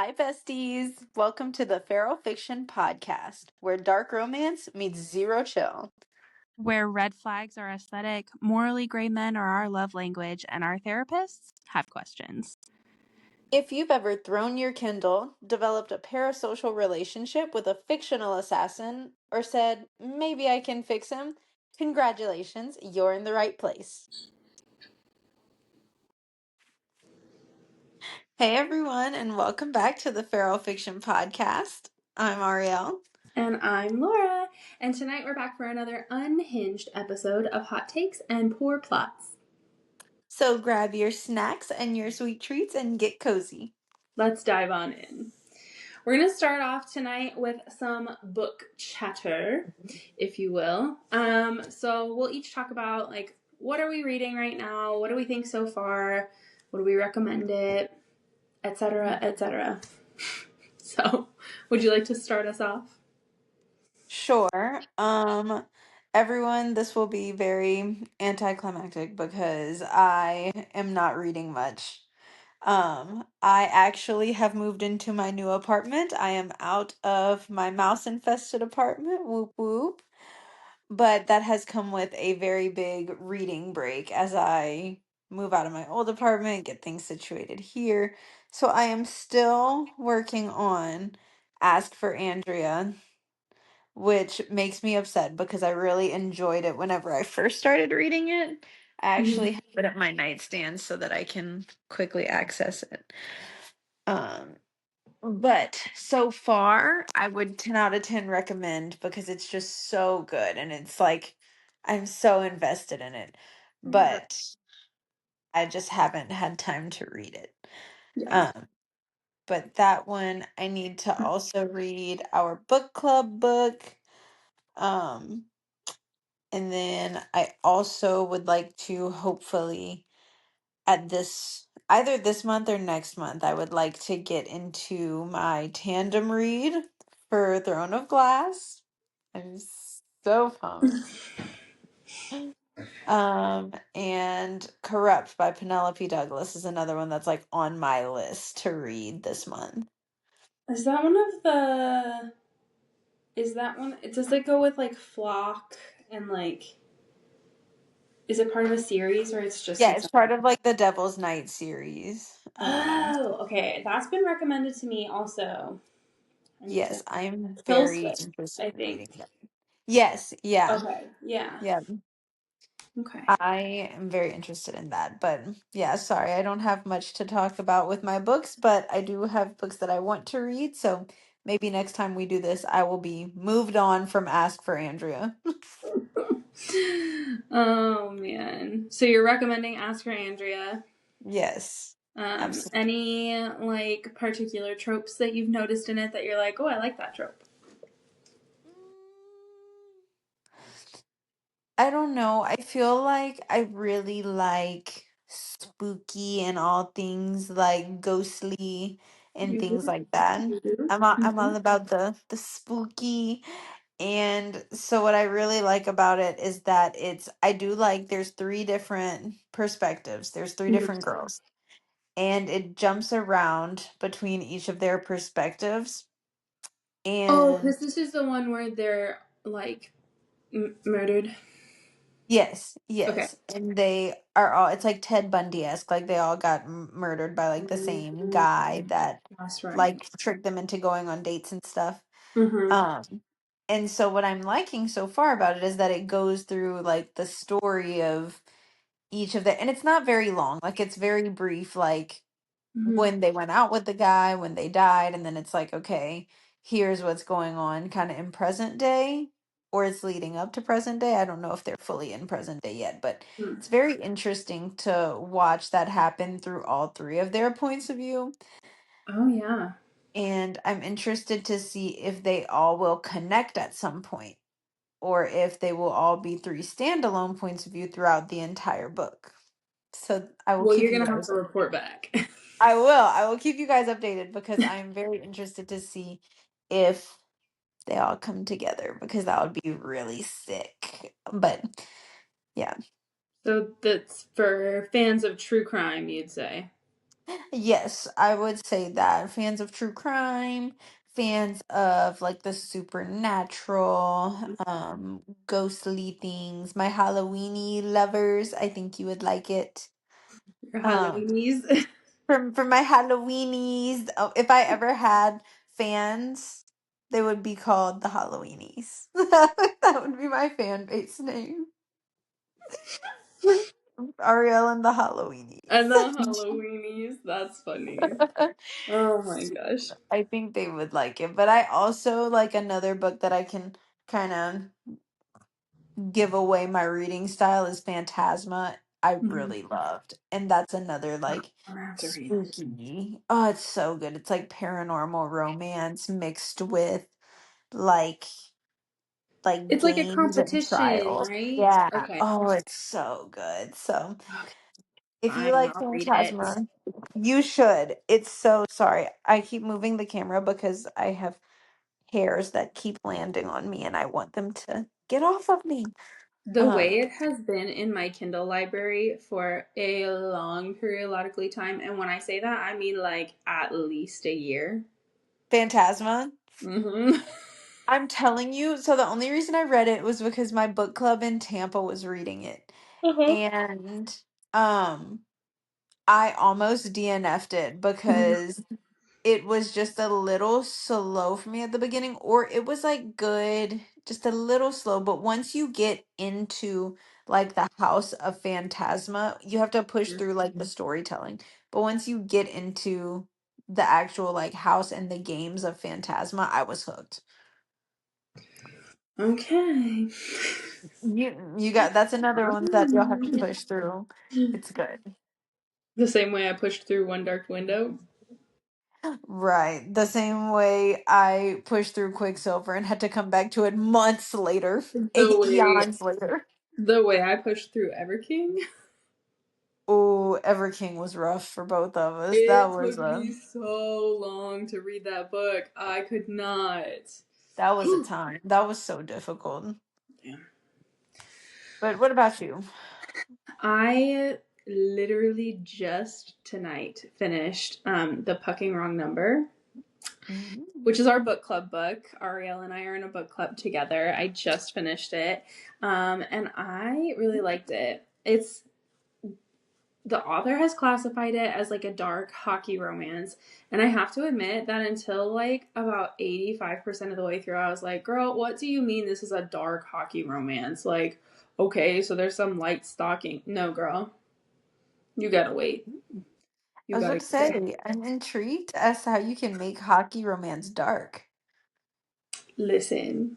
Hi, besties. Welcome to the Feral Fiction Podcast, where dark romance meets zero chill. Where red flags are aesthetic, morally gray men are our love language, and our therapists have questions. If you've ever thrown your Kindle, developed a parasocial relationship with a fictional assassin, or said, maybe I can fix him, congratulations, you're in the right place. Hey, everyone, and welcome back to the Feral Fiction Podcast. I'm Ariel. And I'm Laura. And tonight we're back for another unhinged episode of Hot Takes and Poor Plots. So grab your snacks and your sweet treats and get cozy. Let's dive on in. We're going to start off tonight with some book chatter, if you will. So we'll each talk about, what are we reading right now? What do we think so far? What do we recommend it? Etc., etc. So, would you like to start us off? Sure. Everyone, this will be very anticlimactic because I am not reading much. I actually have moved into my new apartment. I am out of my mouse-infested apartment. Whoop whoop. But that has come with a very big reading break as I move out of my old apartment, get things situated here. So I am still working on Ask for Andrea, which makes me upset because I really enjoyed it whenever I first started reading it. I actually have it at my nightstand so that I can quickly access it. But so far, I would 10 out of 10 recommend because it's just so good and it's like I'm so invested in it. Yeah. But I just haven't had time to read it. Yeah. Um, but that one I need to also read our book club book. Um, And then I also would like to hopefully at either this month or next month, I would like to get into my tandem read for Throne of Glass. I'm so pumped. And Corrupt by Penelope Douglas is another one that's like on my list to read this month. Is that one of the... Is that one? Does it go with Flock and Is it part of a series or it's just Yeah, its it's part of like the Devil's Night series. Oh, okay. That's been recommended to me also. I need to. Yes, I'm Kill very Switch, interested I in reading think. that. Yes, yeah. Okay, yeah. Yeah, Okay. I am very interested in that. But yeah, sorry, I don't have much to talk about with my books, but I do have books that I want to read. So maybe next time we do this, I will be moved on from Ask for Andrea. Oh man. So you're recommending Ask for Andrea. Yes, absolutely. Any particular tropes that you've noticed in it that you're like, oh, I like that trope? I don't know. I feel like I really like spooky and all things like ghostly and You things do. like that. You do. I'm all about the spooky. And so what I really like about it is that I do like there's three different perspectives. There's three Mhm. different girls. And it jumps around between each of their perspectives. Oh, And because this is the one where they're murdered. yes, Okay. yes. And they are all, it's like Ted Bundy-esque. Like they all got murdered by like the same guy that That's right. like tricked them into going on dates and stuff. Mm-hmm. Um, and so what I'm liking so far about it is that it goes through like the story of each of the, and it's not very long. Like it's very brief, like Mm-hmm. when they went out with the guy, when they died, and then it's like, okay, here's what's going on kind of in present day, or it's leading up to present day. I don't know if they're fully in present day yet, but it's very interesting to watch that happen through all three of their points of view. Oh, yeah. And I'm interested to see if they all will connect at some point, or if they will all be three standalone points of view throughout the entire book. So I will Well, keep you're you going to have guys. to report back. I will. I will keep you guys updated because I am very interested to see if they all come together because that would be really sick. But yeah. So that's for fans of true crime, you'd say. Yes, I would say that. Fans of true crime, fans of like the supernatural, ghostly things, my Halloweeny lovers, I think you would like it. Your Um, Halloweenies. for my Halloweenies, if I ever had fans, they would be called the Halloweenies. That would be my fan base name. Ariel and the And the Halloweenies. Halloweenies. That's funny. Oh my gosh. I think they would like it. But I also like another book that I can kind of give away my reading style is Phantasma. I Mhm. really loved. And that's another I'm like gonna have to read it. spooky. Oh, it's so good. It's like paranormal romance mixed with like It's like a games and competition, trials. right? Yeah. Okay. Oh, it's so good. So Okay. if you Fine, like I'll read it. Phantasma, you should. It's so sorry. I keep moving the camera because I have hairs that keep landing on me and I want them to get off of me. The Um, way it has been in my Kindle library for a long periodically time, and when I say that, I mean like at least a year. Phantasma. Mm-hmm. I'm telling you, so the only reason I read it was because my book club in Tampa was reading it. Uh-huh. And um I almost DNF'd it because it was just a little slow for me at the beginning, or it was like good, just a little slow. But once you get into like the House of Phantasma, you have to push through like the storytelling. But once you get into the actual like house and the games of Phantasma, I was hooked. Okay. You got that's another one that you'll have to push through. It's good. The same way I pushed through One Dark Window. Right. The same way I pushed through Quicksilver and had to come back to it months later, The way eons later. the way I pushed through Everking. Oh, Everking was rough for both of us. It took me so long to read that book. I could not. That was a time. That was so difficult. Damn. But what about you? I literally just tonight finished The Pucking Wrong Number, Mm. which is our book club book. Ariel and I are in a book club together. I just finished it, and I really liked it. It's the author has classified it as like a dark hockey romance, and I have to admit that until like about 85% of the way through, I was like, girl, what do you mean this is a dark hockey romance? Like, okay, so there's some light stalking. No, girl, you gotta wait. I You was gotta about to get there. say, I'm intrigued as to how you can make hockey romance dark. Listen,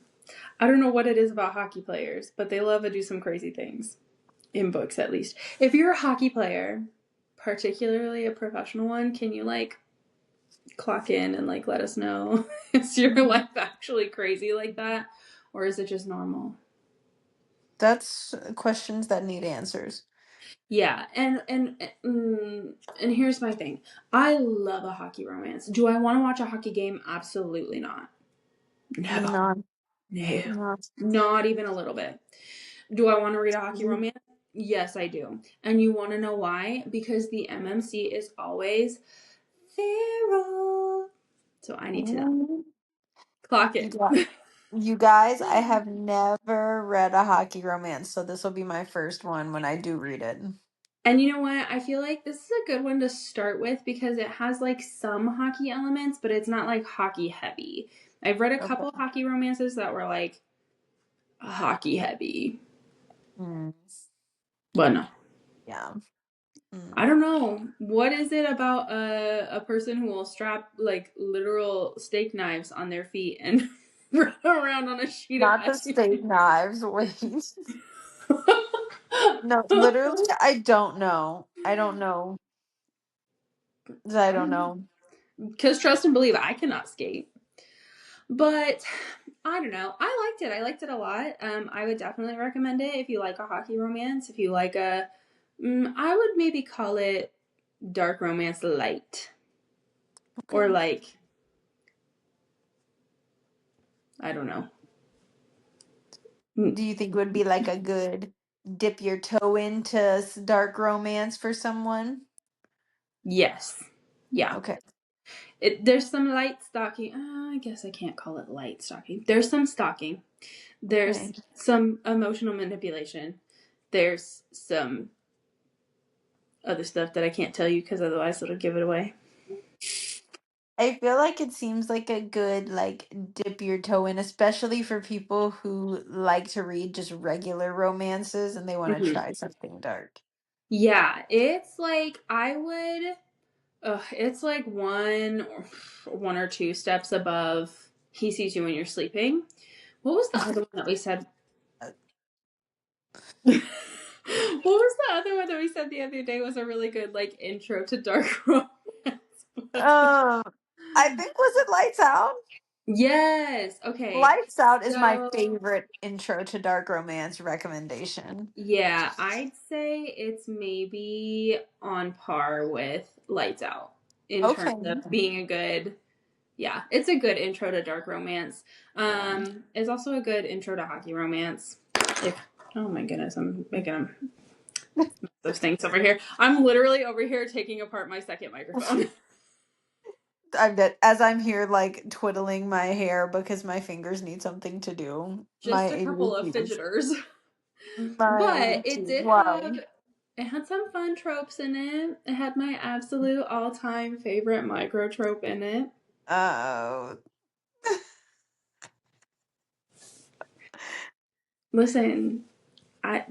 I don't know what it is about hockey players, but they love to do some crazy things. In books, at least. If you're a hockey player, particularly a professional one, can you like clock in and like let us know? Is your life actually crazy like that? Or is it just normal? That's questions that need answers. Yeah, and here's my thing. I love a hockey romance. Do I want to watch a hockey game? Absolutely not. No. No, No. no. Not even a little bit. Do I want to read a hockey romance? Yes, I do. And you want to know why? Because the MMC is always feral. So I need to know. Mm. Clock You in. got You guys, I have never read a hockey romance, so this will be my first one when I do read it. And you know what? I feel like this is a good one to start with because it has like some hockey elements, but it's not like hockey heavy. I've read a Okay. couple hockey romances that were like hockey heavy. Mm, But no. yeah. I Mm. don't know. What is it about a person who will strap like literal steak knives on their feet and run around on a sheet of Not the ice? steak knives. Wait. No, literally, I don't know. I don't know. I don't know. Because trust and believe, I cannot skate. But I don't know. I liked it. I liked it a lot. I would definitely recommend it if you like a hockey romance. If you like I would maybe call it dark romance light, or Okay. like I don't know. Mm, Do you think would be like a good dip your toe into dark romance for someone? Yes. Yeah. Okay. There's some light stalking. I guess I can't call it light stalking. There's some stalking. There's Okay. some emotional manipulation. There's some other stuff that I can't tell you because otherwise it'll give it away. I feel like it seems like a good like dip your toe in, especially for people who like to read just regular romances and they want to Mhm. try something dark. Yeah, it's like I would. It's like one or two steps above He Sees You When You're Sleeping. What was the other one that we said? What was the other one that we said the other day was a really good like intro to dark romance book? Um, I think was it Lights Out? Yes. Okay. Lights Out is my So favorite intro to dark romance recommendation. yeah, I'd say it's maybe on par with Lights Out in terms Okay. of being a good. Yeah, it's a good intro to dark romance. Yeah. It's also a good intro to hockey romance. If oh my goodness, I'm making those things over here. I'm literally over here taking apart my second microphone. I'm dead. As I'm here like twiddling my hair because my fingers need something to do. My Just a couple of ADHD is fidgeters. my But ADHD it is did wild. have it had some fun tropes in it. It had my absolute all-time favorite micro trope in it. Oh, Listen,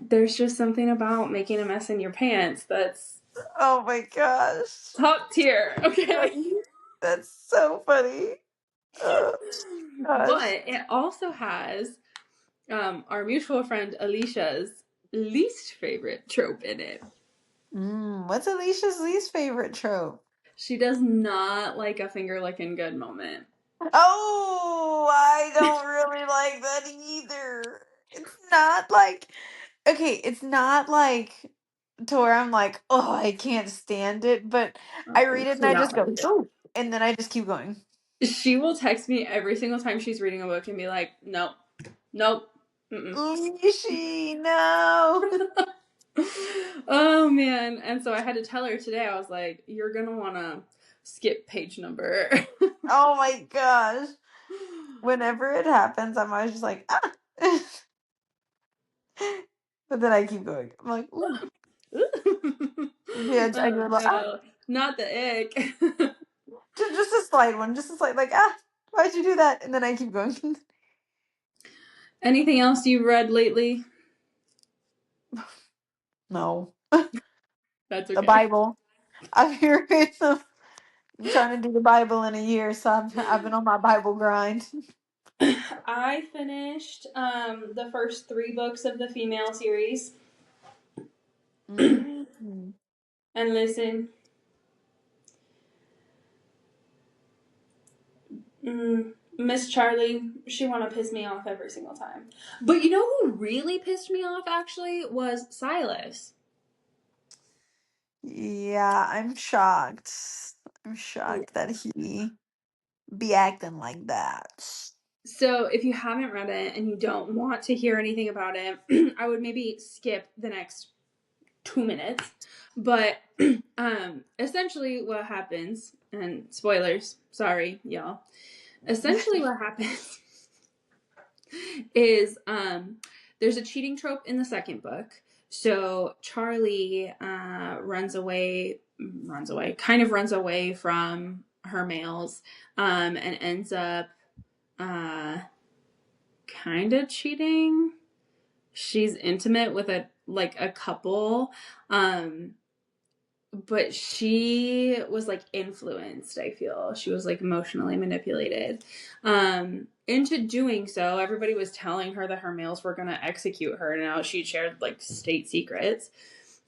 there's just something about making a mess in your pants that's oh my gosh. top tier, okay? That's so funny. Oh gosh. But it also has our mutual friend Alicia's least favorite trope in it. What's Alicia's least favorite trope? She does not like a finger licking good moment. Oh, I don't really like that either. It's not like, okay, it's not like to where I'm like, oh, I can't stand it, but I read it and Do I not just go, like it. oh, and then I just keep going. She will text me every single time she's reading a book and be like, nope, nope, mm-mm. Leashy, no. Oh man. And so I had to tell her today, I was like, you're gonna wanna skip page number. Oh my gosh. Whenever it happens, I'm always just like, ah. But then I keep going. I'm like, ooh. Yeah, I do Oh a little, ah. no, not the ick. Just a slight one, just a slight, like, ah, why'd you do that? And then I keep going. Anything else you've read lately? No. That's The okay. Bible. I'm here with them. I'm trying to do the Bible in a year, so I've been on my Bible grind. I finished the first three books of the female series. And Mm. listen, Miss Charlie, she want to piss me off every single time. But you know who really pissed me off actually was Silas. Yeah, I'm shocked. I'm shocked that he be acting like that. So if you haven't read it and you don't want to hear anything about it, I would maybe skip the next 2 minutes. But essentially what happens, and spoilers, sorry, y'all. Essentially what happens is there's a cheating trope in the second book. So Charlie kind of runs away from her males, and ends up uh, kind of cheating. She's intimate with a couple, um, but she was like influenced. I feel she was like emotionally manipulated into doing so. Everybody was telling her that her males were going to execute her. Now she shared like state secrets,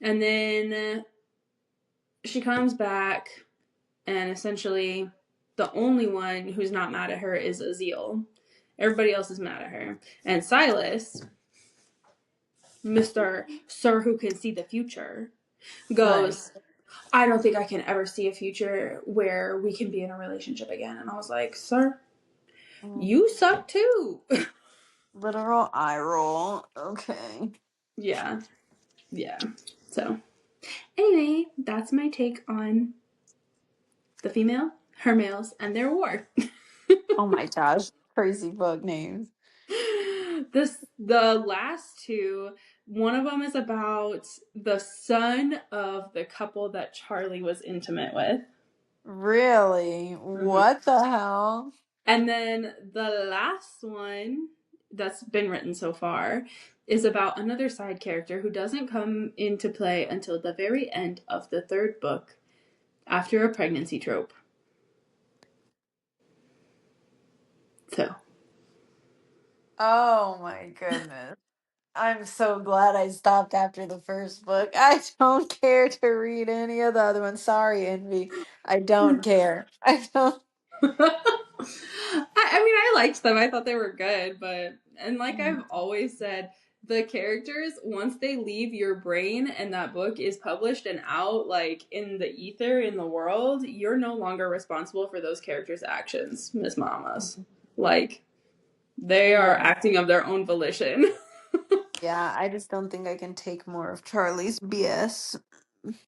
and then she comes back, and essentially the only one who's not mad at her is Azil. Everybody else is mad at her, and Silas, Mr. Sir who can see the future, Right. goes, I don't think I can ever see a future where we can be in a relationship again. And I was like, sir, Mm. you suck too. Literal eye roll. Okay. Yeah. Yeah. So, anyway, that's my take on the female, her males, and their war. Oh my gosh, crazy book names. The last two, one of them is about the son of the couple that Charlie was intimate with. Really? Mhm. What the hell? And then the last one that's been written so far is about another side character who doesn't come into play until the very end of the third book after a pregnancy trope. So, Oh my goodness. I'm so glad I stopped after the first book. I don't care to read any of the other ones. Sorry, Envy. I don't care. I don't. I mean, I liked them. I thought they were good, but, and like I've always said, the characters, once they leave your brain and that book is published and out, like in the ether, in the world, you're no longer responsible for those characters' actions, Miss Mamas. Like, they are Yeah. acting of their own volition. Yeah, I just don't think I can take more of Charlie's BS.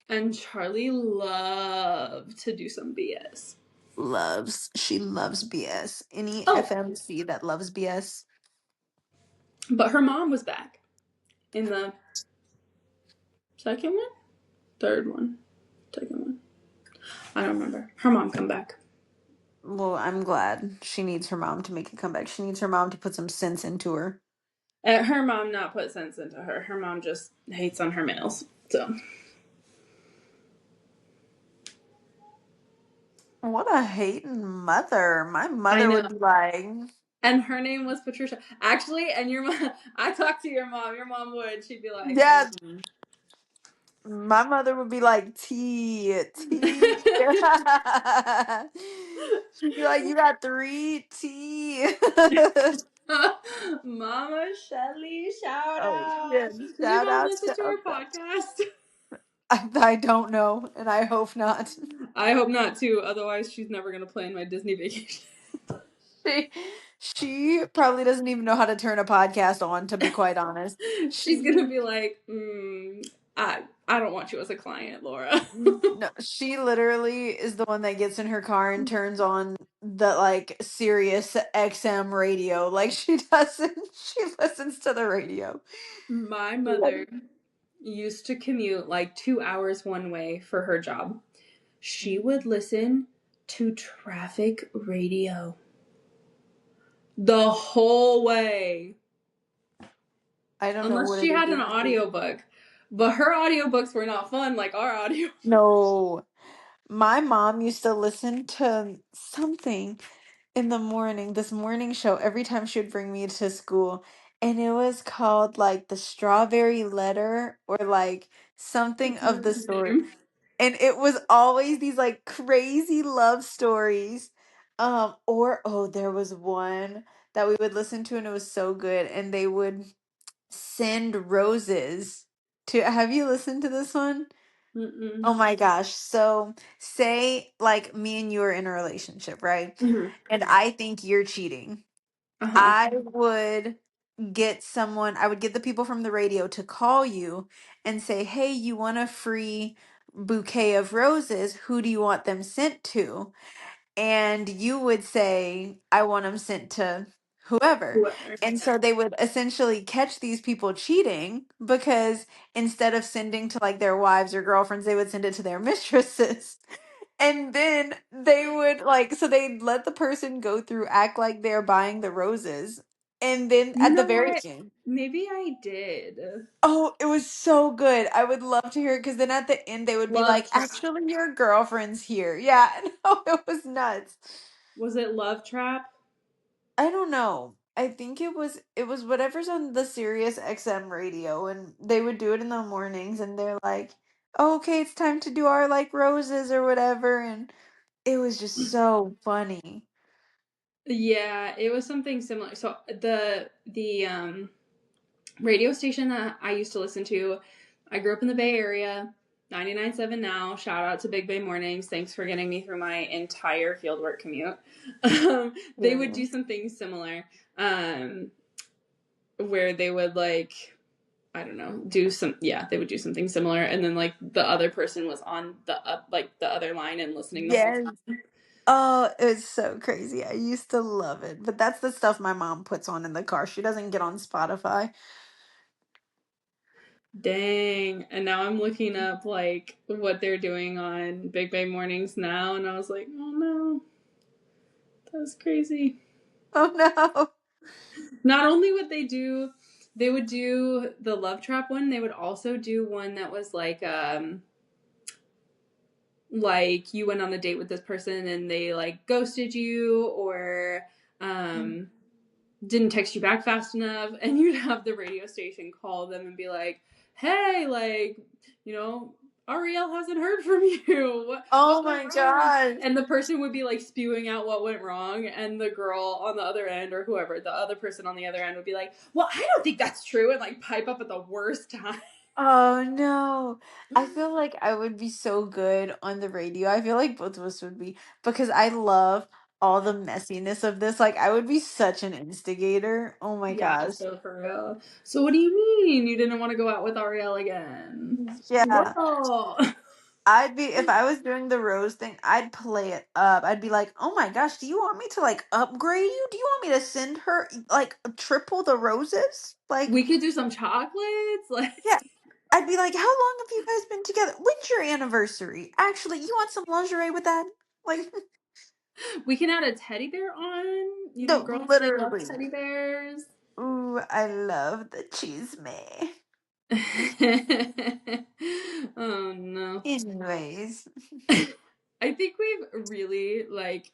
And Charlie loved to do some BS. She loves BS. Any Oh, FMC that loves BS. but her mom was back in the second one? Third one? Second one? I don't remember. Her mom come back. Well, I'm glad. She needs her mom to make a comeback. She needs her mom to put some sense into her. Her mom not put sense into her. Her mom just hates on her males. So What a hating mother. My I mother know. would be like, And her name was Patricia. Actually, and your mom, I talked to your mom. Your mom would. She'd be like, yeah, my mother would be like, T, T. She'd be like, you got three T. Mama Shelly, shout Oh, out. shit. Does your Shout mom out, listen to shout our out. podcast? I don't know, and I hope not. I hope not too. Otherwise, she's never gonna plan my Disney vacation. She, she probably doesn't even know how to turn a podcast on, to be quite honest. She's She gonna be like, I don't want you as a client, Laura. no, she literally is the one that gets in her car and turns on the like Sirius XM radio. Like she doesn't, she listens to the radio. My mother used to commute like 2 hours one way for her job. She would listen to traffic radio the whole way. I don't know Unless what she it is had an with you. audiobook. But her audiobooks were not fun like our audio. No, my mom used to listen to something in the morning, this morning show, every time she would bring me to school. And it was called like the Strawberry Letter or like something of the sort. Same. And it was always these like crazy love stories. Or oh, there was one that we would listen to and it was so good. And they would send roses to, have you listened to this one? Mm-mm. Oh my gosh. So say like me and you are in a relationship, right? Mm-hmm. And I think you're cheating. Uh-huh. I would I would get the people from the radio to call you and say, "Hey, you want a free bouquet of roses? Who do you want them sent to?" And you would say, "I want them sent to whoever." Whoever. And so they would essentially catch these people cheating because instead of sending to like their wives or girlfriends, they would send it to their mistresses. And then they would like, so they'd let the person go through, act like they're buying the roses. And then You at the know very what? end, Maybe I did. oh, it was so good. I would love to hear it because then at the end they would be Love like, Trap. actually, your girlfriend's here. Yeah, no, it was nuts. Was it Love Trap? I don't know. I think it was whatever's on the Sirius XM radio, and they would do it in the mornings, and they're like, oh, okay, it's time to do our like roses or whatever, and it was just so funny. Yeah, it was something similar. So the radio station that I used to listen to, I grew up in the Bay Area, 99.7 now. Shout out to Big Bay Mornings. Thanks for getting me through my entire fieldwork commute. They would do Really? something similar, where they would like I don't know, they would do something similar, and then like the other person was on the other line and listening the whole Yes. time. Oh, it's so crazy. I used to love it. But that's the stuff my mom puts on in the car. She doesn't get on Spotify. Dang. And now I'm looking up like what they're doing on Big Bay Mornings now, and I was like, oh no, that's crazy. Oh no. Not only would they would do the Love Trap one, they would also do one that was like you went on a date with this person and they like ghosted you, or um didn't text you back fast enough, and you'd have the radio station call them and be like, hey, like, you know, Ariel hasn't heard from you. Oh What went my wrong? God. And the person would be like spewing out what went wrong, and the girl on the other end, or whoever, the other person on the other end would be like, well, I don't think that's true, and like pipe up at the worst time. Oh no. I feel like I would be so good on the radio. I feel like both of us would be because I love all the messiness of this. Like I would be such an instigator. Oh my Yeah, gosh. so for real. So what do you mean you didn't want to go out with Ariel again? Yeah. Girl. I'd be if I was doing the rose thing, I'd play it up. I'd be like, "Oh my gosh, do you want me to like upgrade you? Do you want me to send her like triple the roses?" Like, We could do some chocolates. Like, yeah. I'd be like, "How long have you guys been together? When's your anniversary? Actually, you want some lingerie with that?" Like, we can add a teddy bear on. You know, no, girls, they love literally. teddy bears. Ooh, I love the cheese me. Oh no. Anyways, I think we've really like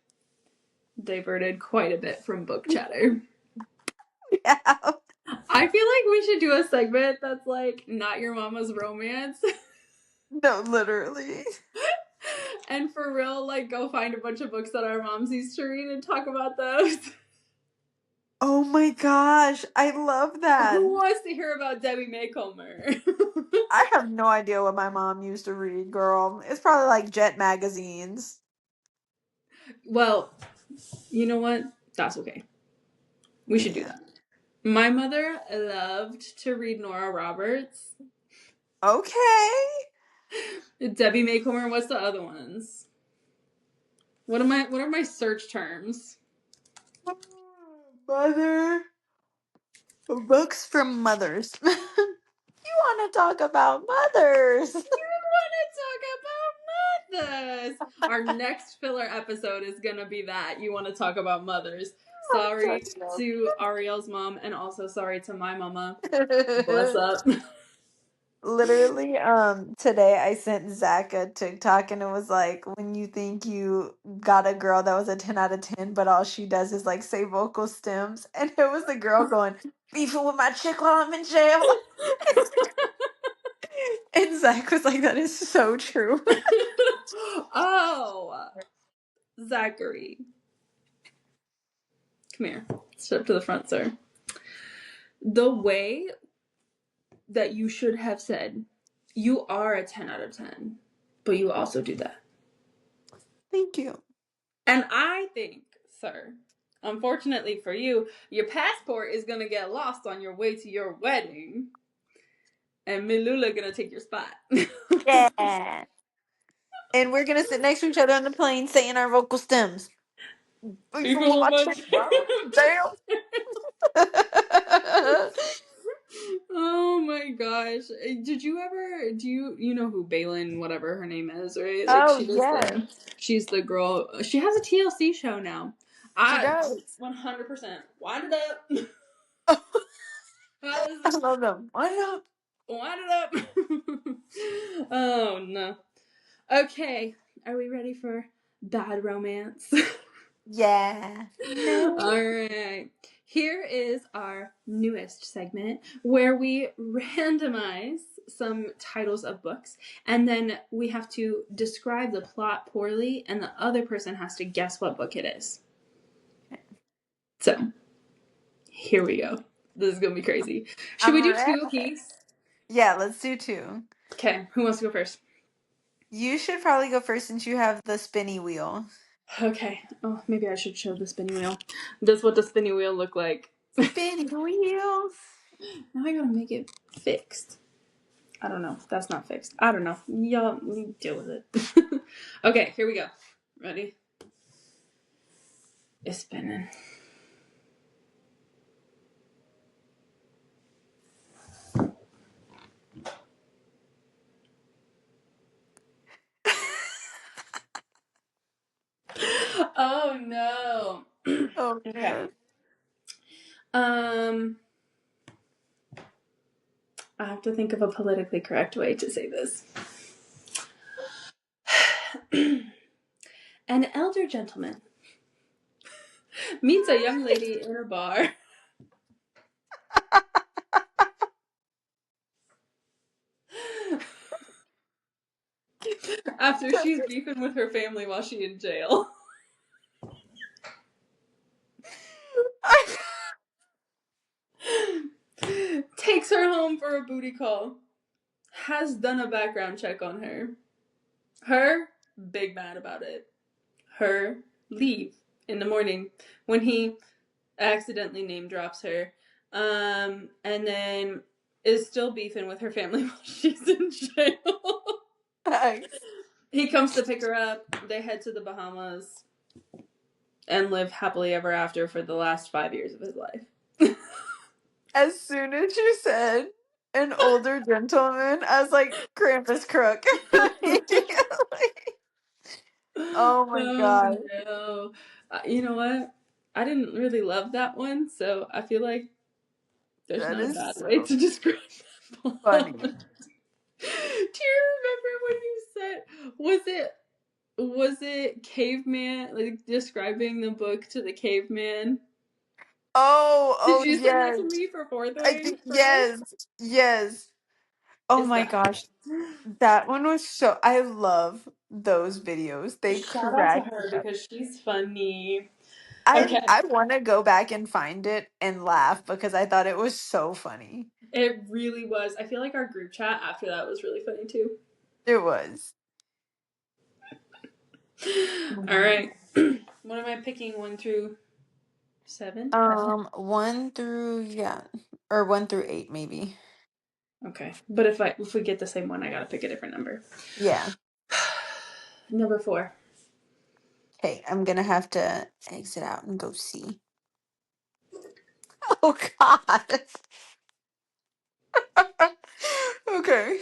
diverted quite a bit from book chatter. yeah. I feel like we should do a segment that's like not your mama's romance. No, literally. And for real, like go find a bunch of books that our moms used to read and talk about those. Oh my gosh, I love that. Who wants to hear about Debbie Maycomer? I have no idea what my mom used to read, girl. It's probably like Jet magazines. Well, you know what? That's okay. We should do Yeah. that. My mother loved to read Nora Roberts. Okay. Debbie Maycomer, what's the other ones? What are my search terms? Mother. Books from mothers. You want to talk about mothers? You want to talk about mothers? Our next filler episode is gonna be that. You want to talk about mothers. Sorry to Ariel's mom, and also sorry to my mama. What's up? Literally, today I sent Zach a TikTok and it was like when you think you got a girl that was a 10 out of 10, but all she does is like say vocal stems. And it was the girl going, beefing with my chick while I'm in jail. And Zach was like, that is so true. Oh, Zachary. Come here. Step to the front, sir. The way that you should have said, you are a 10 out of 10, but you also do that. Thank you. And I think, sir, unfortunately for you, your passport is going to get lost on your way to your wedding. And Milula going to take your spot. Yeah. And we're gonna sit next to each other on the plane saying our vocal stems. Beefing People with will my much. chick while I'm in jail. Oh my gosh. Do you know who Balin, whatever her name is, right? Like Oh yes, she's the girl. She has a TLC show now. she I does. 100% wind it up. How is I this? love them. Why not? Wind it up. Oh no. Okay. Are we ready for bad romance? Yeah. No. All right. Here is our newest segment where we randomize some titles of books and then we have to describe the plot poorly and the other person has to guess what book it is. So, here we go. This is going to be crazy. Should I'm we do ready. two apiece? Yeah, let's do two. Okay, who wants to go first? You should probably go first since you have the spinny wheel. Okay. Oh, maybe I should show the spinning wheel. This is what the spinning wheel look like. Spinny wheel. Now I gotta make it fixed. I don't know. That's not fixed. I don't know. Y'all deal with it. Okay, here we go. Ready? It's spinning. Oh no. Oh Okay. man. I have to think of a politically correct way to say this. An elder gentleman meets a young lady in a bar. After she's beefing with her family while she's in jail. Takes her home for a booty call. Has done a background check on her. Her, big mad about it. Her, leave in the morning when he accidentally name drops her. And then is still beefing with her family while she's in jail. Nice. He comes to pick her up. They head to the Bahamas and live happily ever after for the last 5 years of his life. As soon as you said an older gentleman, I was like, Krampus crook. Immediately. Oh my Oh god. no. You know what? I didn't really love that one, so I feel like there's That not a is bad way so to describe that plot. funny. Do you remember when you said was it caveman, like describing the book to the caveman? Oh, Did oh you send that yes. to me for fourth I grade think crush? yes. Yes. Oh Is my that gosh. That one was so I love those videos. They shout out to crack me her up. because she's funny. I Okay. I want to go back and find it and laugh because I thought it was so funny. It really was. I feel like our group chat after that was really funny too. It was. All Mhm. right. What am I picking? 1 through 7? 1 through yeah, or 1 through 8 maybe. Okay. But if we get the same one, I gotta pick a different number. Yeah. Number 4. Okay, I'm gonna have to exit out and go see. Oh God. Okay.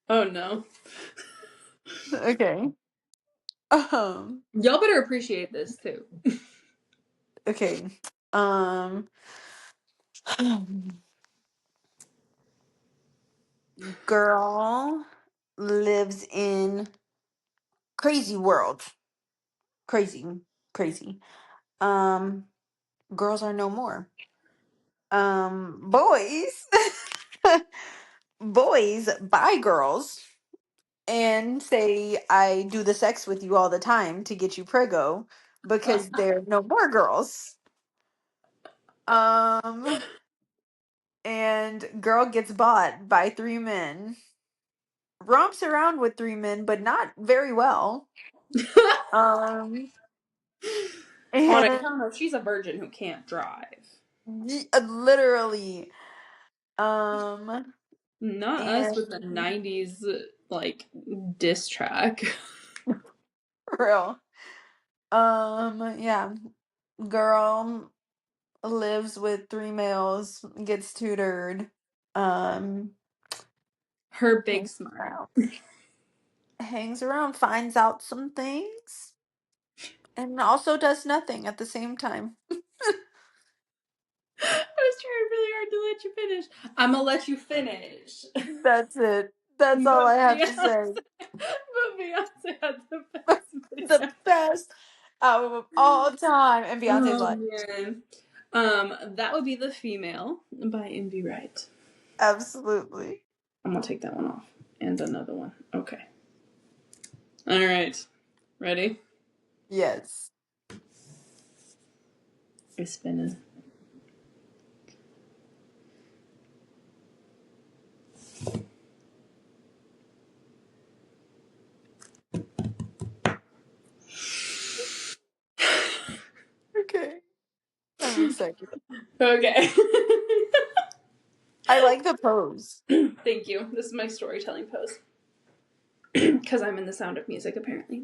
Oh no. Okay. Um. Y'all better appreciate this too. Okay. Um. Girl lives in crazy world. Crazy. Crazy. Um. Girls are no more. Boys. Boys buy girls and say I do the sex with you all the time to get you prego because there are no more girls. Um and girl gets bought by 3 men. Romps around with 3 men, but not very well. Um On and account of she's a virgin who can't drive. literally um Not us with the and 90s like diss track. real yeah, girl lives with 3 males, gets tutored, um, Her big hangs smart. around, finds out some things, and also does nothing at the same time. I was trying really hard to let you finish. I'm gonna let you finish. That's it. That's all I But have to say. Beyonce had the best The video. best album of all time, and Beyonce's Oh like, man. That would be The Female by Envy Wright. absolutely I'm gonna take that one off. And another one. Okay. Alright. Ready? yes. It's spinning. Okay, I'm excited. Okay. I like the pose. Thank you. This is my storytelling pose. Because I'm in the Sound of Music, apparently.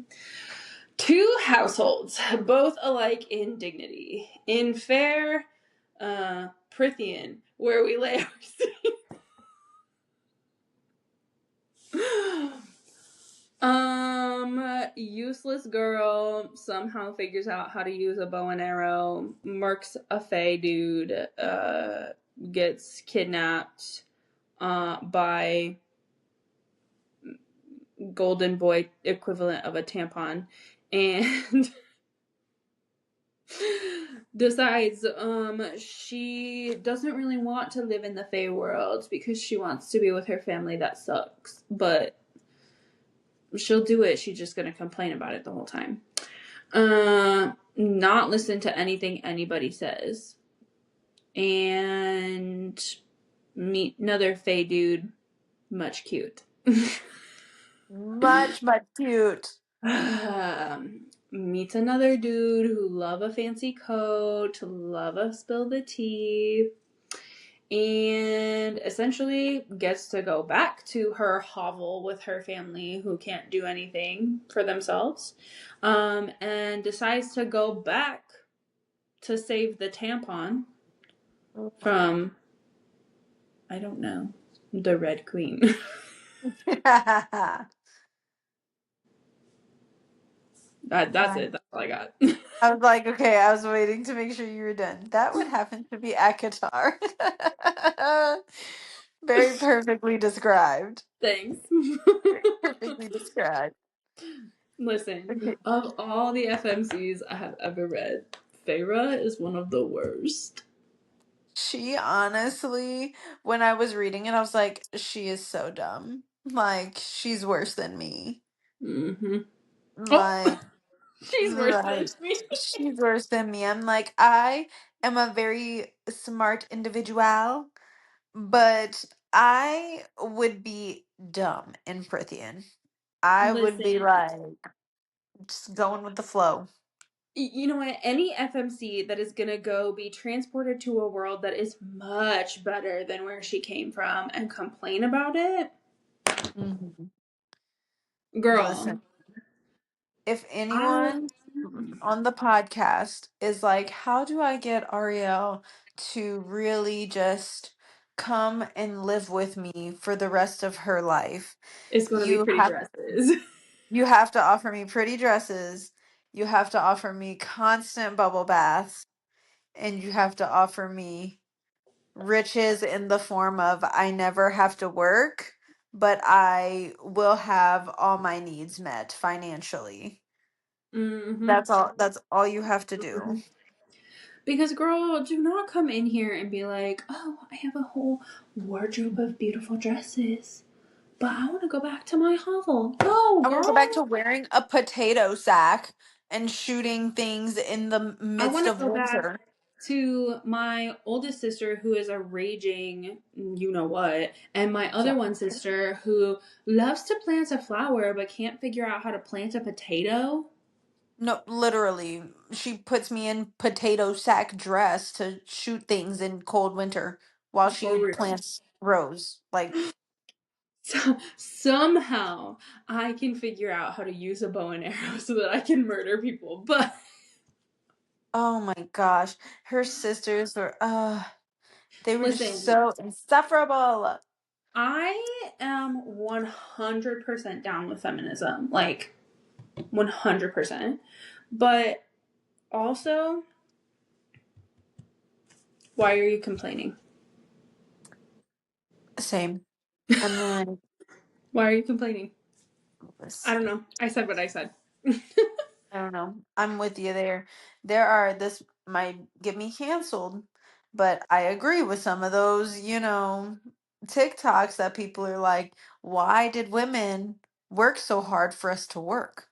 Two households, both alike in dignity. In fair Prithian, where we lay our seat. Useless girl somehow figures out how to use a bow and arrow, murks a fae dude, gets kidnapped by golden boy equivalent of a tampon, and decides she doesn't really want to live in the fae world because she wants to be with her family that sucks, but she'll do it. She's just gonna complain about it the whole time. Not listen to anything anybody says, and meet another fae dude, much cute. Much, much cute. Meets another dude who love a fancy coat, love a spill the tea, and essentially gets to go back to her hovel with her family who can't do anything for themselves, and decides to go back to save the tampon from, I don't know, the Red Queen. That's it. That's all I got. I was like, okay, I was waiting to make sure you were done. That would happen to be Akatar. Very perfectly described. Thanks. Very perfectly described. Listen, Okay. of all the FMCs I have ever read, Feyre is one of the worst. She honestly, when I was reading it, I was like, she is so dumb. Like, she's worse than me. Mm-hmm. Oh, Like, she's worse than like, me. she's worse than me. I'm like, I am a very smart individual, but I would be dumb in Prithian. I would be Listen, like, just going with the flow. you know what? Any FMC that is gonna go be transported to a world that is much better than where she came from and complain about it, Mhm. girl. Listen, if I anyone on the podcast is like, how do I get Ariel to really just come and live with me for the rest of her life? It's gonna be You pretty have dresses. you have to offer me pretty dresses. You have to offer me constant bubble baths, and you have to offer me riches in the form of I never have to work, but I will have all my needs met financially. Mm-hmm. That's all you have to do. Because, girl, do not come in here and be like, oh, I have a whole wardrobe of beautiful dresses, but I want to go back to my hovel. No, I want to go back to girl. wearing a potato sack and shooting things in the I midst want to of go back winter. to my oldest sister who is a raging you know what, and my other one Janitor. sister who loves to plant a flower but can't figure out how to plant a potato. No, literally, she puts me in potato sack dress to shoot things in cold winter while For she real. plants rose. Like, So somehow I can figure out how to use a bow and arrow so that I can murder people. But oh my gosh, her sisters were, they were just listen, so insufferable. I am 100% down with feminism. Like, 100%. But also, why are you complaining? Same. I'm like, Why are you complaining? I don't listen. know. I said what I said. I don't know. I'm with you there. This might get me canceled, but I agree with some of those, TikToks that people are like, why did women work so hard for us to work?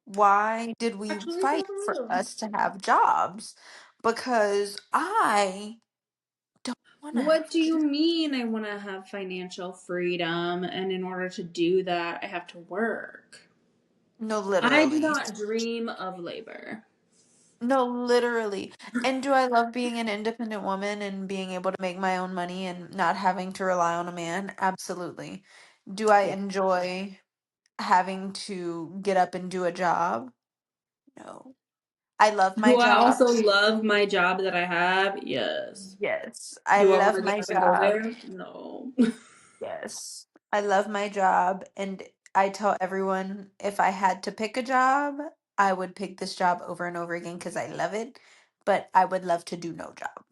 Why did we Actually, for fight for real. us to have jobs? Because I don't want to What have do you to. mean I want to have financial freedom, and in order to do that, I have to work? No, I do literally. not dream of labor. No, literally. And do I love being an independent woman and being able to make my own money and not having to rely on a man? Absolutely. Do I Yeah. enjoy having to get up and do a job? No. I love my Do I job. also love my job that I have? Yes. Yes. I Do I want love to get my up and go job. there? No. Yes. I love my job. And I tell everyone if I had to pick a job, I would pick this job over and over again because I love it. But I would love to do no job.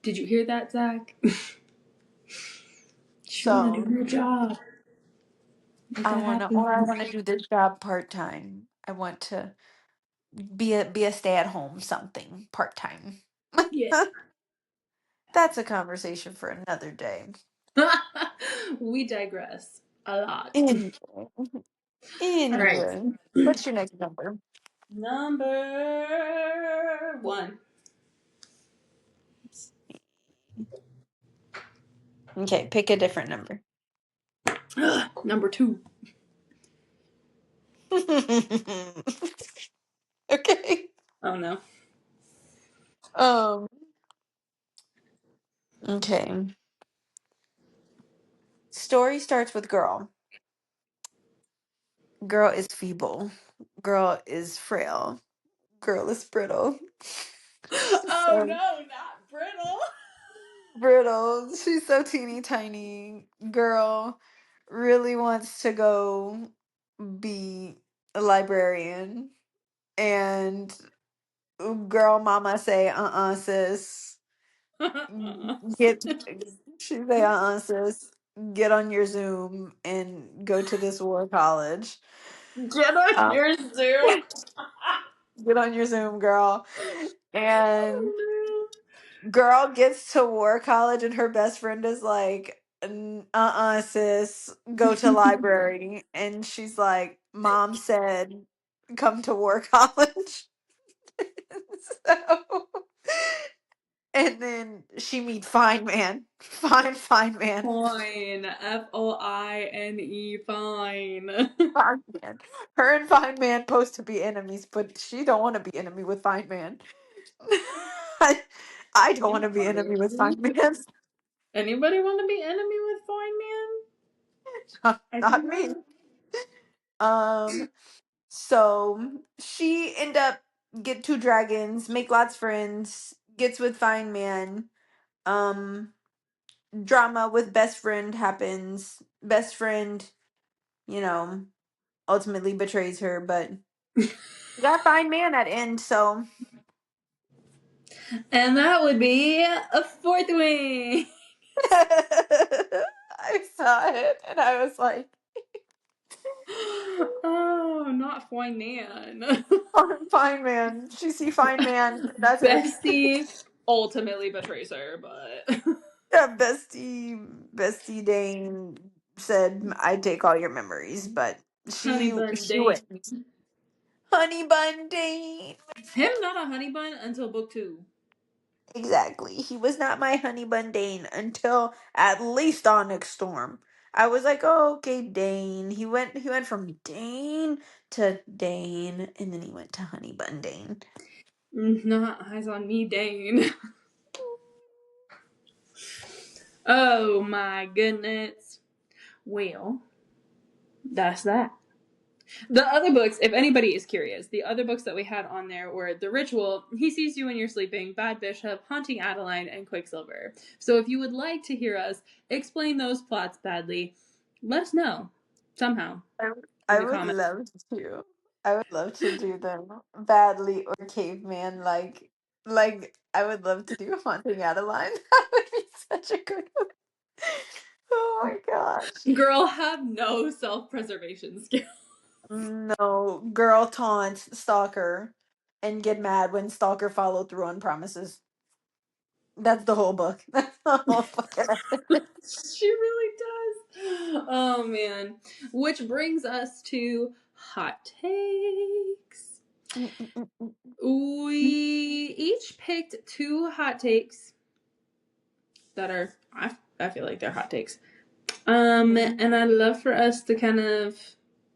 Did you hear that, Zach? She want to do So her job. Make I that wanna, or I happen. wanna do this job part time. I want to be a stay at home something part time. Yeah. That's a conversation for another day. We digress a lot. Anyway, All right. anyway, what's your next number? Number 1. Okay, pick a different number. Number 2. Okay. Oh no. Um. Okay. Story starts with girl. Girl is feeble. Girl is frail. Girl is brittle. She's Oh so no, not brittle. brittle. She's so teeny tiny. Girl really wants to go be a librarian. And girl mama say, sis. Get she say, sis. Get on your Zoom and go to this war college. Get on Um, your Zoom. get on your Zoom, girl. And Oh, girl gets to war college, and her best friend is like, sis, go to library. And she's like, Mom said, come to war college. So, and then she meet Fine Man. Fine Man. no. Fine. F-O-I-N-E. Fine. Fine Man. Her and Fine Man supposed to be enemies, but she don't want to be enemy with Fine Man. I, I don't want to be enemy with Fine Man. Anybody want to be enemy with Fine Man? I do Not me. not. So she end up get two dragons, make lots friends, gets with Fine Man. Um, Drama with best friend happens. Best friend, you know, ultimately betrays her, but got Fine Man at end. So And that would be a fourth wing. I saw it and I was like, Oh, not Fine Man. Fine Man. She see Fine Man. That's it. Bestie ultimately betrays her, but Yeah, bestie Dane said, "I take all your memories," but honey she bun she Dane. went. Honey Bun Dane. Him not a honey bun until book 2. Exactly. He was not my honey bun Dane until at least Onyx Storm. I was like, oh, okay, Dane. He went from Dane to Dane, and then he went to honey bun Dane. Not eyes on me, Dane. Oh my goodness. Well, that's that. The other books, if anybody is curious, the other books that we had on there were The Ritual, He Sees You When You're Sleeping, Bad Bishop, Haunting Adeline, and Quicksilver. So if you would like to hear us explain those plots badly, let us know somehow I, in I the would comments. love to. I would love to do them badly or caveman like I would love to do haunting Adeline. That would be such a good one. Oh my gosh. Girl, have no self-preservation skills. No, girl taunts stalker and get mad when stalker followed through on promises. That's the whole book. That's the whole fucking She really does. Oh man. Which brings us to hot takes. We each picked 2 hot takes that are I feel like they're hot takes. And I'd love for us to kind of,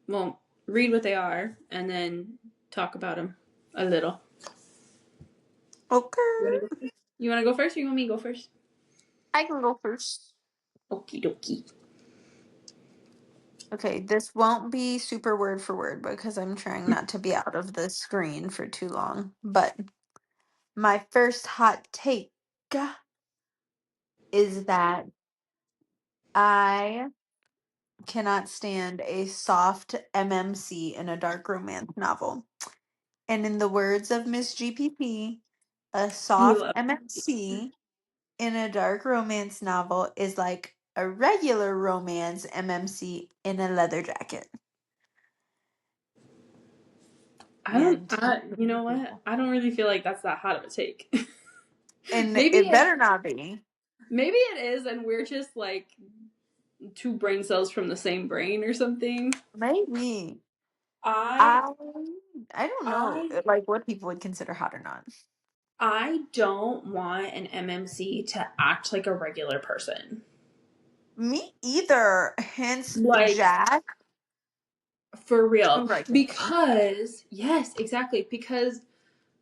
well, read what they are and then talk about him a little. Okay. You want to go first, or you want me to go first? I can go first. Okie dokie. Okay, this won't be super word for word because I'm trying not to be out of the screen for too long. But my first hot take is that I cannot stand a soft MMC in a dark romance novel. And in the words of Miss GPP, a You soft love. MMC in a dark romance novel is like a regular romance MMC in a leather jacket. And You know what? I don't really feel like that's that hot of a take. and maybe it it, better not be. maybe it is, and we're just like two brain cells from the same brain or something. Maybe. I, I I don't know I, like what people would consider hot or not. I don't want an MMC to act like a regular person. Me either. Hence Like, Jack for real. to regular. Because, yes, exactly. Because,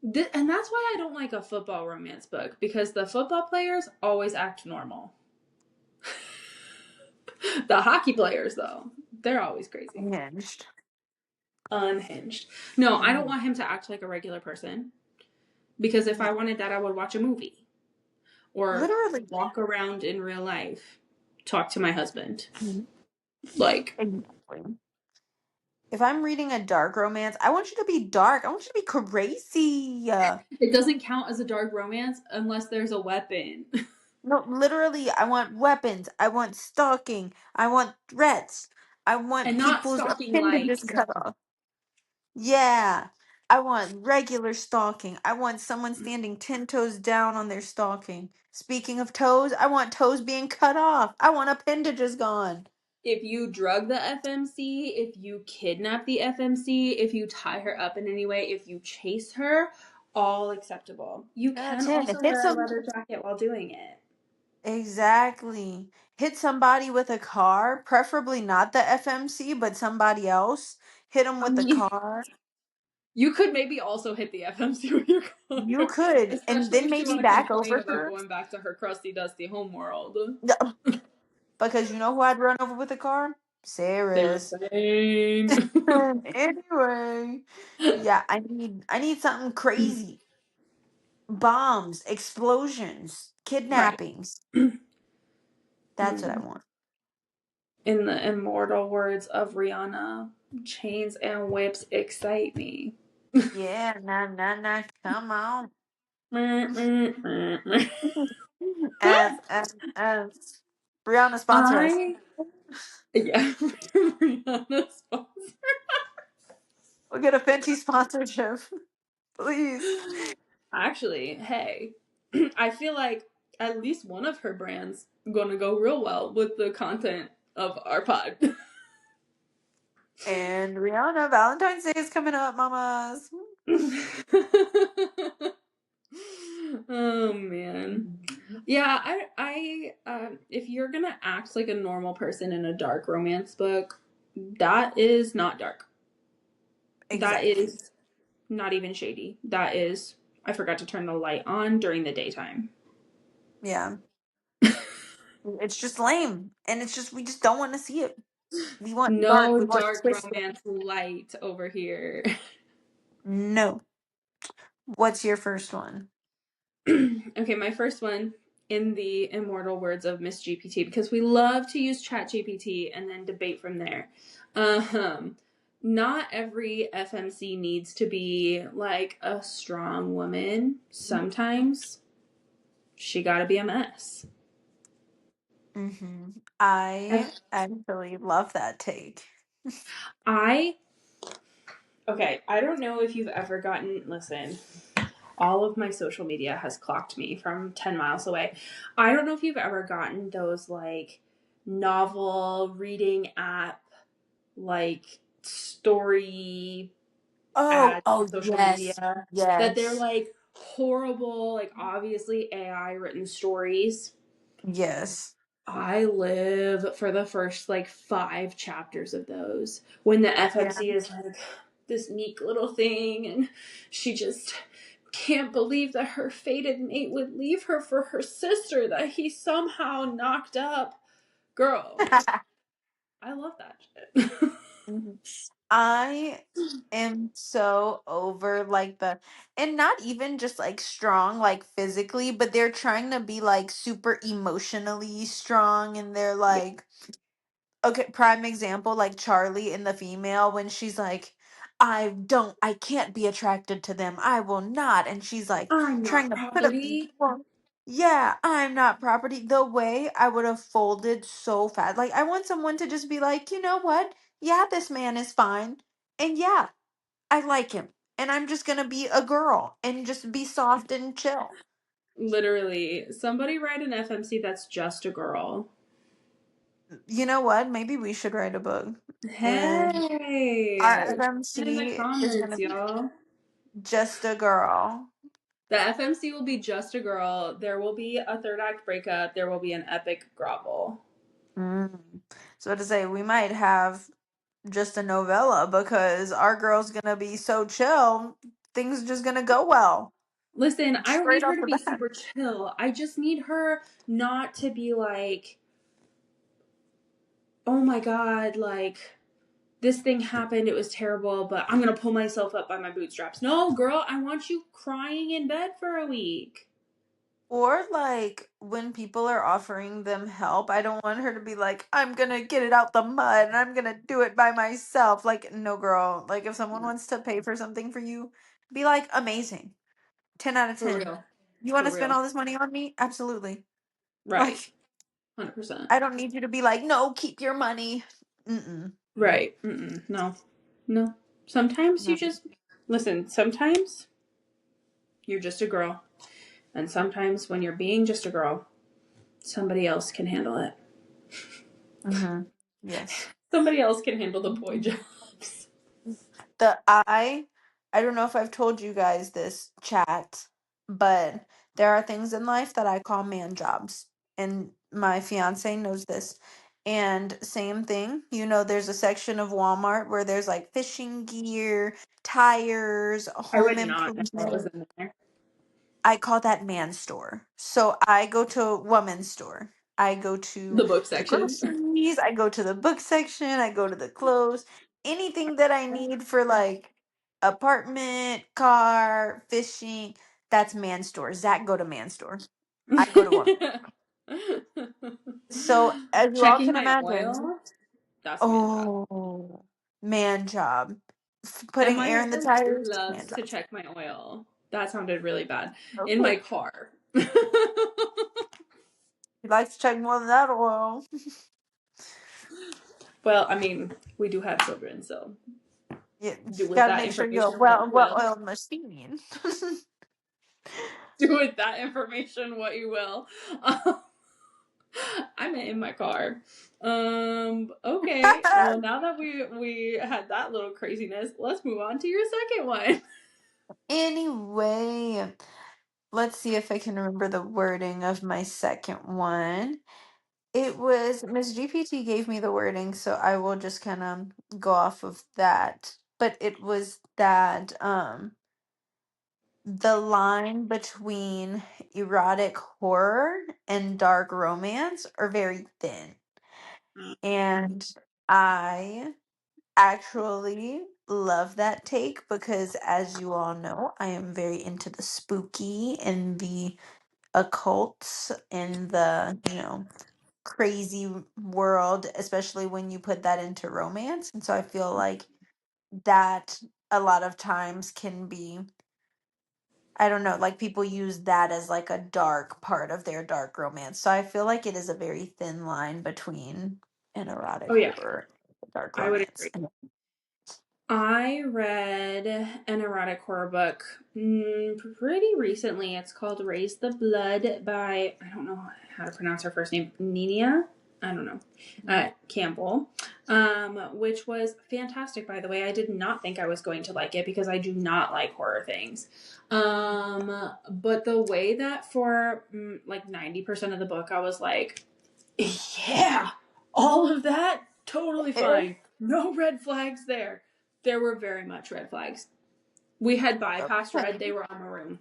and that's why I don't like a football romance book. Because the football players always act normal. The hockey players, though, they're always crazy. Unhinged. Unhinged. No, I don't Unhinged. want him to act like a regular person. Because if No. I wanted that, I would watch a movie. Or Literally. walk around in real life. Talk to my husband. Mhm. Like, Exactly. If I'm reading a dark romance, I want you to be dark. I want you to be crazy. it doesn't count as a dark romance unless there's a weapon. No, literally, I want weapons. I want stalking. I want threats. I want And not people's stalking appendages like cut off. Yeah. I want regular stalking. I want someone standing 10 toes down on their stalking. Speaking of toes, I want toes being cut off. I want appendages gone. if you drug the FMC, if you kidnap the FMC, if you tie her up in any way, if you chase her, all acceptable. You Yeah, can 10. also Hit wear a some. leather jacket while doing it. Exactly. Hit somebody with a car, preferably not the FMC, but somebody else. Hit them I with the mean, car. you could maybe also hit the FMC with your car, You could, and especially then if she want maybe to back complain over about her. going back to her crusty, dusty homeworld. Yeah, because you know who I'd run over with a car? Sarah Saris. Payne. Anyway, yeah, I need something crazy. Bombs, explosions, Right. kidnappings. That's what I Mm. want. In the immortal words of Rihanna, chains and whips excite me. Yeah, nah, come on. As Brianna sponsor us. I yeah, Rihanna sponsor. We'll get a Fenty sponsorship, please. Actually, hey, I feel like at least one of her brands gonna go real well with the content of our pod. And Rihanna, Valentine's Day is coming up, mamas. Oh man. Yeah, if you're gonna act like a normal person in a dark romance book, that is not dark. That Exactly. is not even shady. That is, I forgot to turn the light on during the daytime. Yeah. It's just lame. And it's just, we just don't want to see it. We want dark. No We want dark twisted. romance light over here. No. What's your first one? Okay, my first one in the immortal words of Miss GPT, because we love to use Chat GPT and then debate from there. Um, Not every FMC needs to be like a strong woman. Sometimes she gotta be a mess. Mm-hmm. I actually love that take. I okay, I don't know if you've ever gotten listen. All of my social media has clocked me from 10 miles away. I don't know if you've ever gotten those like novel reading app like story Oh, ads oh on social yes. media that they're Yes. like horrible, like obviously AI written stories. Yes. I live for the first like 5 chapters of those when the Yeah. FMC is like this meek little thing, and she just can't believe that her fated mate would leave her for her sister that he somehow knocked up. Girl, I love that shit. Mhm. I am so over like and not even just like strong like physically, but they're trying to be like super emotionally strong, and they're Yeah. like, okay, prime example, like Charlie in the female when she's like, I can't be attracted to them. I will not. And she's like I'm trying not to put up this property. wall. Yeah, I'm not property. The way I would have folded so fast. Like, I want someone to just be like, you know what? Yeah, this man is fine. And yeah, I like him. And I'm just gonna be a girl and just be soft and chill. Literally, somebody write an FMC that's just a girl. You know what? Maybe we should write a book. And our Hey, in the FMC is comments, gonna be y'all. just a girl. The FMC will be just a girl. There will be a third act breakup. There will be an epic grovel. Mm. So to say, we might have just a novella because our girl's gonna be so chill, things just gonna go well. Listen, I don't Straight need her off to the be bat. super chill. I just need her not to be like, oh my god, like, this thing happened, it was terrible, but I'm gonna pull myself up by my bootstraps. No, girl, I want you crying in bed for a week. Or like when people are offering them help, I don't want her to be like, I'm gonna get it out the mud and I'm gonna do it by myself. Like, no, girl. Like, if someone No, wants to pay for something for you, be like, amazing. 10 out of for 10. real. You want For to spend real. all this money on me? Absolutely. Right. Like, 100%. I don't need you to be like, no, keep your money. Mm-mm. Right. Mm-mm. No. No. Sometimes you No. just, listen, sometimes you're just a girl. And sometimes when you're being just a girl, somebody else can handle it. Mm-hmm. Yes. Somebody else can handle the boy jobs. The I don't know if I've told you guys this chat, but there are things in life that I call man jobs, and my fiance knows this. And same thing, there's a section of Walmart where there's like fishing gear, tires, I home would not know what was improvement. in there. I call that man store. So I go to a woman's store. I go to The book the section. groceries. I go to the book section. I go to the clothes. Anything that I need for like apartment, car, fishing, that's man store. Zach go to man store. I go to woman. So as you all Checking can my imagine, oil, that's a man job. oh, man job. And Putting my air in the husband tires, man loves to job. check my oil. That sounded really bad. In Okay. my car. He likes to check more than that oil. Well, I mean, we do have children, so You do with gotta that make sure you're information what you well will. oiled machine. Do with that information what you will. Um, I'm in my car. Okay. Well, now that we had that little craziness, let's move on to your second one. Anyway, let's see if I can remember the wording of my second one. It was Miss GPT gave me the wording, so I will just kind of go off of that. But it was that the line between erotic horror and dark romance are very thin. And I actually love that take because, as you all know, I am very into the spooky and the occult and the, crazy world, especially when you put that into romance. And so I feel like that a lot of times can be, I don't know, like people use that as like a dark part of their dark romance. So I feel like it is a very thin line between an erotic Oh yeah, horror and dark I would romance. agree. I read an erotic horror book pretty recently. It's called Raise the Blood by, I don't know how to pronounce her first name, Nina? I don't know. Campbell, which was fantastic, by the way. I did not think I was going to like it because I do not like horror things. But the way that for like 90% of the book, I was like, yeah, all of that, totally It, fine. No red flags there. There were very much red flags. We had bypassed Okay. red, they were on maroon.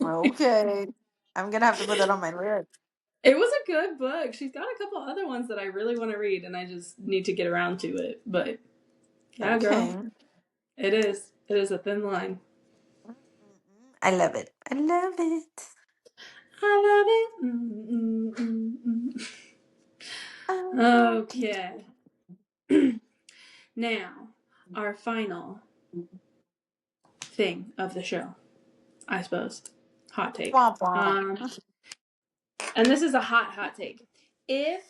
Okay. I'm gonna have to put that on my list. It was a good book. She's got a couple other ones that I really want to read, and I just need to get around to it. But yeah, girl, Okay. it is. It is a thin line. I love it. I love it. I love it. I love it. Okay. Now, our final thing of the show, I suppose. Hot take. Womp womp. And this is a hot take. If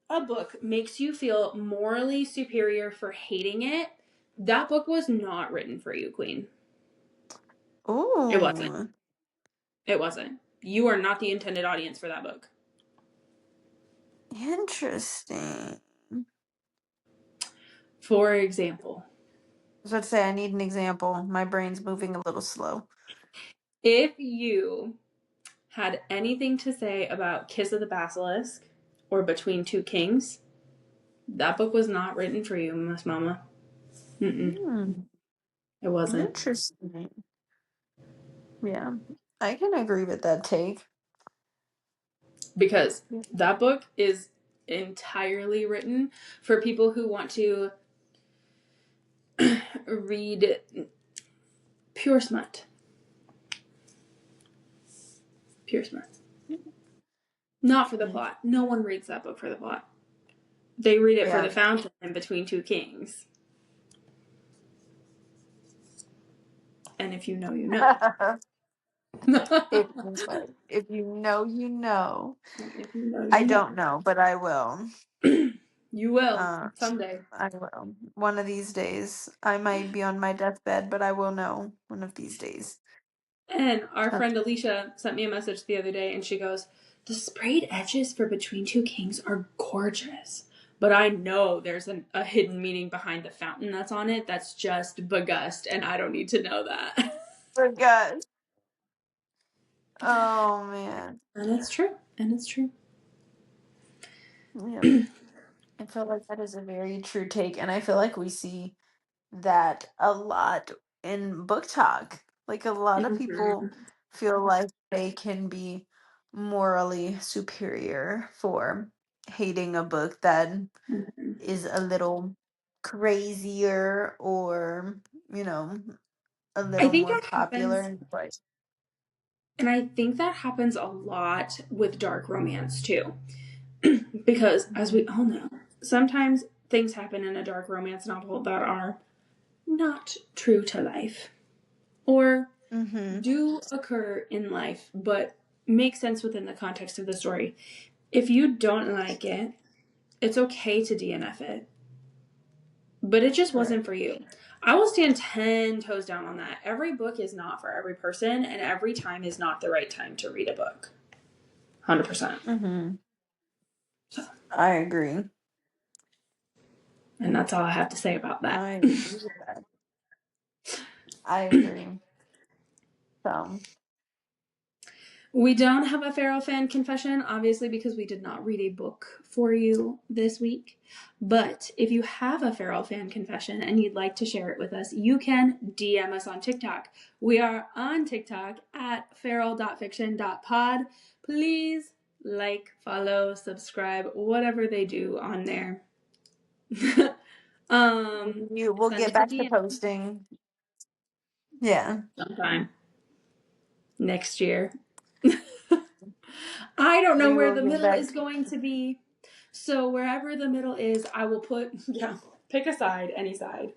a book makes you feel morally superior for hating it, that book was not written for you, Queen. It wasn't. Ooh. It wasn't. You are not the intended audience for that book. Interesting. For example, I was about to say I need an example. My brain's moving a little slow. if you had anything to say about Kiss of the Basilisk or Between Two Kings, that book was not written for you, Miss Mama. It wasn't. Interesting. Yeah. I can agree with that take. Because that book is entirely written for people who want to read pure smut. Pure smut. Not for the plot. No one reads that book for the plot. They read it for the fountain in Between Two Kings. And if you know, you know. If you know, you know. If you know, I you know. don't know, but I will. You will someday. I will. One of these days. I might be on my deathbed, but I will know one of these days. And our friend Alicia sent me a message the other day, and she goes, "The sprayed edges for Between Two Kings are gorgeous. But I know there's a hidden meaning behind the fountain that's on it that's just begust, and I don't need to know that." Forgot. Oh man. And it's true. And it's true. Yeah. I feel like that is a very true take, and I feel like we see that a lot in book talk. Like a lot of people feel like they can be morally superior for hating a book that is a little crazier or, you know, a I little think more that popular happens, in price. and I think that happens a lot with dark romance too. Because, as we all know, sometimes things happen in a dark romance novel that are not true to life or do occur in life but make sense within the context of the story. If you don't like it, it's okay to DNF it. But it just wasn't for you. I will stand 10 toes down on that. Every book is not for every person, and every time is not the right time to read a book. 100%. So, I agree. and that's all I have to say about that. I agree with that. I agree. So, We don't have a Pharaoh fan confession, obviously, because we did not read a book for you this week. But if you have a Pharaoh fan confession and you'd like to share it with us, you can DM us on TikTok. We are on TikTok at feral.fiction.pod. Please like, follow, subscribe, whatever they do on there. we'll Send get us a back to DM posting. Yeah. sometime next year. I don't know We where will the get middle back. is going to be. So wherever the middle is, I will put, pick a side, any side.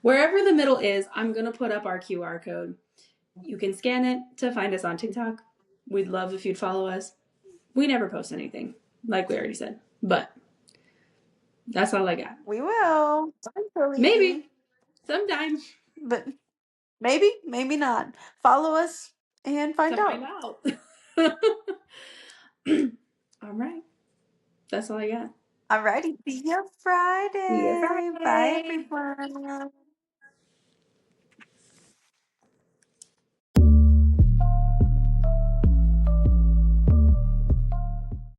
Wherever the middle is, I'm going to put up our QR code. You can scan it to find us on TikTok. We'd love if you'd follow us. We never post anything, like we already said. But that's all I got. We will. Maybe. Sometime. But maybe, maybe not. Follow us and find To find out. out. All right. That's all I got. Alrighty. See you See you Friday. Bye, Friday. everyone.